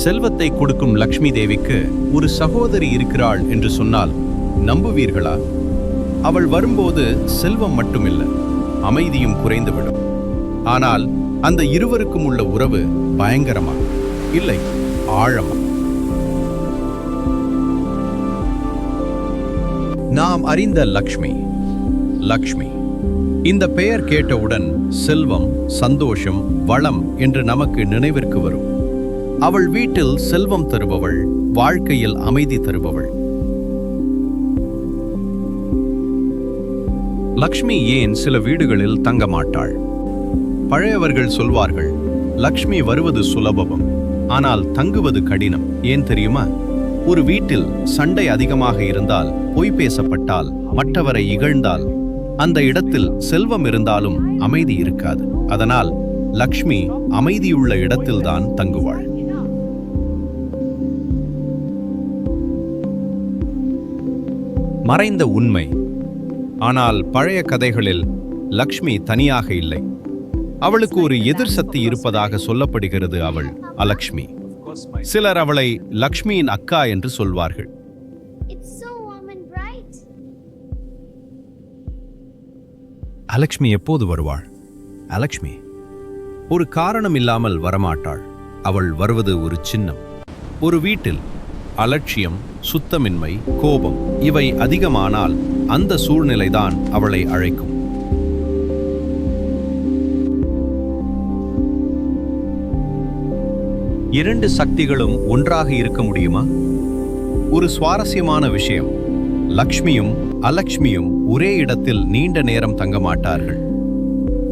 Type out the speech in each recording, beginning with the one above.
செல்வத்தை கொடுக்கும் லக்ஷ்மி தேவிக்கு ஒரு சகோதரி இருக்கிறாள் என்று சொன்னால் நம்புவீர்களா? அவள் வரும்போது செல்வம் மட்டுமில்லை, அமைதியும் குறைந்துவிடும். ஆனால் அந்த இருவருக்கும் உள்ள உறவு பயங்கரமா இல்லை, ஆழமா. நாம் அறிந்த லக்ஷ்மி. லக்ஷ்மி இந்த பெயர் கேட்டவுடன் செல்வம், சந்தோஷம், வளம் என்று நமக்கு நினைவிற்கு வரும். அவள் வீட்டில் செல்வம் தருபவள், வாழ்க்கையில் அமைதி தருபவள். லக்ஷ்மி ஏன் சில வீடுகளில் தங்க மாட்டாள்? பழையவர்கள் சொல்வார்கள், லக்ஷ்மி வருவது சுலபம், ஆனால் தங்குவது கடினம். ஏன் தெரியுமா? ஒரு வீட்டில் சண்டை அதிகமாக இருந்தால், பொய் பேசப்பட்டால், மற்றவரை இகழ்ந்தால், அந்த இடத்தில் செல்வம் இருந்தாலும் அமைதி இருக்காது. அதனால் லக்ஷ்மி அமைதியுள்ள இடத்தில்தான் தங்குவாள். மறைந்த உண்மை. ஆனால் பழைய கதைகளில் லக்ஷ்மி தனியாக இல்லை. அவளுக்கு ஒரு எதிர் சக்தி இருப்பதாக சொல்லப்படுகிறது. அவள் அலக்ஷ்மி. சிலர் அவளை லக்ஷ்மியின் அக்கா என்று சொல்வார்கள். அலக்ஷ்மி எப்போது வருவாள்? அலக்ஷ்மி ஒரு காரணம் இல்லாமல் வரமாட்டாள். அவள் வருவது ஒரு சின்னம். ஒரு வீட்டில் அலட்சியம், சுத்தமின்மை, கோபம் இவை அதிகமானால் அந்த சூழ்நிலைதான் அவளை அழைக்கும். இரண்டு சக்திகளும் ஒன்றாக இருக்க முடியுமா? ஒரு சுவாரஸ்யமான விஷயம், லக்ஷ்மியும் அலக்ஷ்மியும் ஒரே இடத்தில் நீண்ட நேரம் தங்க மாட்டார்கள்.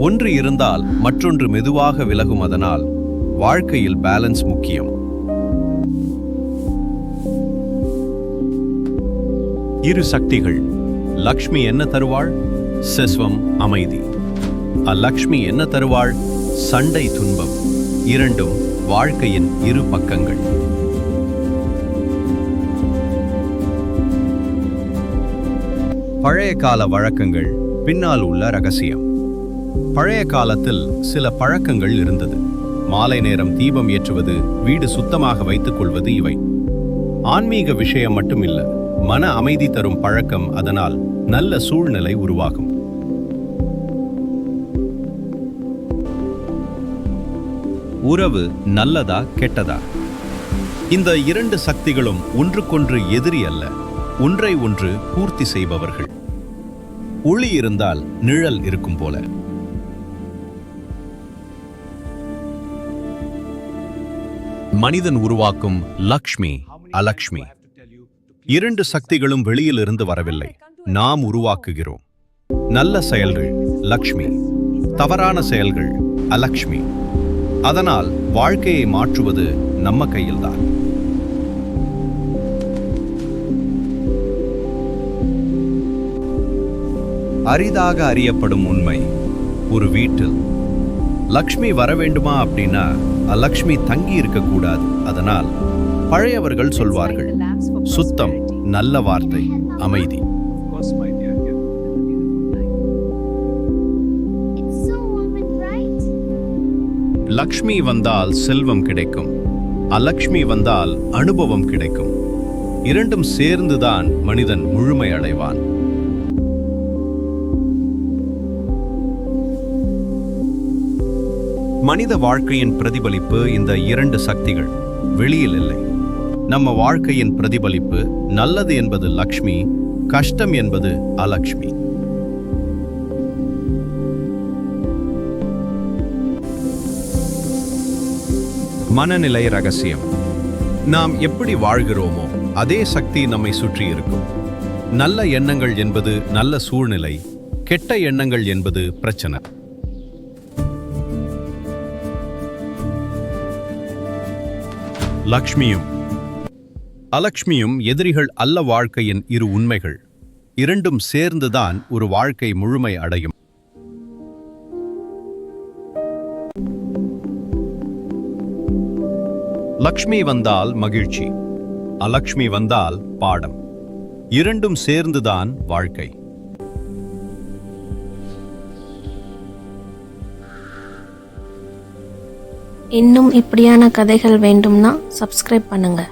ஒன்று இருந்தால் மற்றொன்று மெதுவாக விலகும். அதனால் வாழ்க்கையில் பேலன்ஸ் முக்கியம். இரு சக்திகள். லக்ஷ்மி என்ன தருவாள்? செல்வம், அமைதி. அலக்ஷ்மி என்ன தருவாள்? சண்டை, துன்பம். இரண்டும் வாழ்க்கையின் இரு பக்கங்கள். பழைய கால வழக்கங்கள் பின்னால் உள்ள ரகசியம். பழைய காலத்தில் சில பழக்கங்கள் இருந்தது. மாலை நேரம் தீபம் ஏற்றுவது, வீடு சுத்தமாக வைத்துக் கொள்வது. இவை ஆன்மீக விஷயம் மட்டுமில்லை, மன அமைதி தரும் பழக்கம். அதனால் நல்ல சூழ்நிலை உருவாகும். உறவு நல்லதா கெட்டதா? இந்த இரண்டு சக்திகளும் ஒன்றுக்கொன்று எதிரி அல்ல, ஒன்றை ஒன்று பூர்த்தி செய்பவர்கள். ஒளி இருந்தால் நிழல் இருக்கும் போல. மனிதன் உருவாக்கும் லக்ஷ்மி, அலக்ஷ்மி. இரண்டு சக்திகளும் வெளியிலிருந்து வரவில்லை, நாம் உருவாக்குகிறோம். நல்ல செயல்கள் லக்ஷ்மி, தவறான செயல்கள் அலக்ஷ்மி. அதனால் வாழ்க்கையை மாற்றுவது நம்ம கையில்தான். அரிதாக அறியப்படும் உண்மை. ஒரு வீட்டில் லக்ஷ்மி வர வேண்டுமா அப்படின்னா அலக்ஷ்மி தங்கி இருக்கக்கூடாது. அதனால் பழையவர்கள் சொல்வார்கள், சுத்தம், நல்ல வார்த்தை, அமைதி. லக்ஷ்மி வந்தால் செல்வம் கிடைக்கும், அலக்ஷ்மி வந்தால் அனுபவம் கிடைக்கும். இரண்டும் சேர்ந்துதான் மனிதன் முழுமை அடைவான். மனித வாழ்க்கையின் பிரதிபலிப்பு இந்த இரண்டு சக்திகள், வெளியில் இல்லை. நம்ம வாழ்க்கையின் பிரதிபலிப்பு. நல்லது என்பது லக்ஷ்மி, கஷ்டம் என்பது அலக்ஷ்மி. மனநிலை ரகசியம். நாம் எப்படி வாழ்கிறோமோ அதே சக்தி நம்மை சுற்றி இருக்கும். நல்ல எண்ணங்கள் என்பது நல்ல சூழ்நிலை, கெட்ட எண்ணங்கள் என்பது பிரச்சனை. லக்ஷ்மியும் அலக்ஷ்மியும் எதிரிகள் அல்ல, வாழ்க்கையின் இரு உண்மைகள். இரண்டும் சேர்ந்துதான் ஒரு வாழ்க்கை முழுமை அடையும். லக்ஷ்மி வந்தால் மகிழ்ச்சி, அலக்ஷ்மி வந்தால் பாடம். இரண்டும் சேர்ந்துதான் வாழ்க்கை. இன்னும் இப்படியான கதைகள் வேண்டும்னா சப்ஸ்கிரைப் பண்ணுங்கள்.